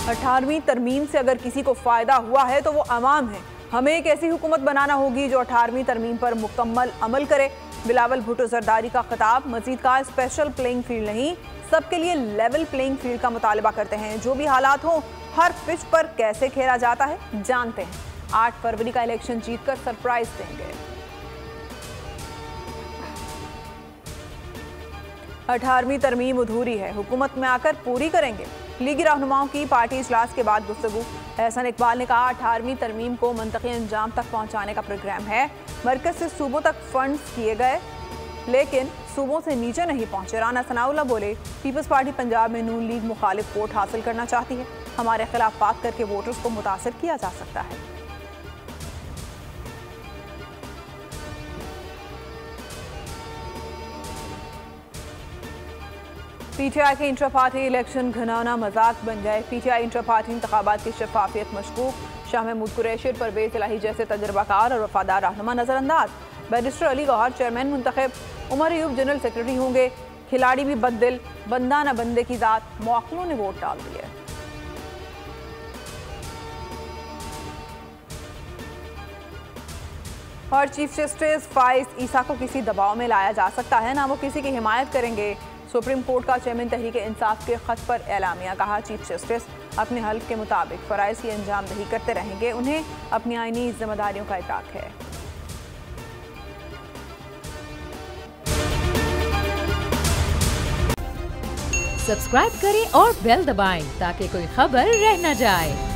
18वीं तरमीम से अगर किसी को फ़ायदा हुआ है तो वो अवाम है। हमें एक ऐसी हुकूमत बनाना होगी जो 18वीं तरमीम पर मुकम्मल अमल करे। बिलावल भुट्टो जरदारी का खिताब। मजीद कहा, स्पेशल प्लेइंग फील्ड नहीं, सबके लिए लेवल प्लेइंग फील्ड का मुतालबा करते हैं। जो भी हालात हों, हर पिच पर कैसे खेला जाता है जानते हैं। 8 फरवरी का इलेक्शन जीतकर सरप्राइज देंगे। 18वीं तरमीम अधूरी है, हुकूमत में आकर पूरी करेंगे। लीगी रहनुमाओं की पार्टी इजलास के बाद गुफ्तगू। एहसन इकबाल ने कहा, 18वीं तरमीम को मंतकी अंजाम तक पहुंचाने का प्रोग्राम है। मरकज से सूबों तक फंड्स किए गए लेकिन सूबों से नीचे नहीं पहुंचे। राना सनाउल्लाह बोले, पीपल्स पार्टी पंजाब में नून लीग मुखालिफ वोट हासिल करना चाहती है। हमारे खिलाफ बात करके वोटर्स को मुतासर किया जा सकता है। पीटीआई के इंट्रा पार्टी इलेक्शन घनाना मजाक बन जाए। पीटीआई इंट्रा पार्टी इंतखाबात की शफाफियत मशकूक। शाह महमूद कुरैशी, परवेज इलाही जैसे तजर्बाकार और वफादार रहनुमा नजरअंदाज। बैरिस्टर अली गौहर चेयरमैन मुंतखब। उमर अयूब जनरल सेक्रेटरी होंगे। खिलाड़ी भी बददिल, बंदा न बंदे की जात। मौखलों ने वोट डाल दिए। और चीफ जस्टिस फाइज ईसा को किसी दबाव में लाया जा सकता है, ना वो किसी की हिमायत करेंगे। सुप्रीम कोर्ट का चेयरमैन तहरीक इंसाफ के खत पर एलामिया। कहा, चीफ जस्टिस अपने हल्फ के मुताबिक फ़राइज़ की अंजामदही करते रहेंगे। उन्हें अपनी आईनी जिम्मेदारियों का इदराक है। सब्सक्राइब करें और बेल दबाएं ताकि कोई खबर रह न जाए।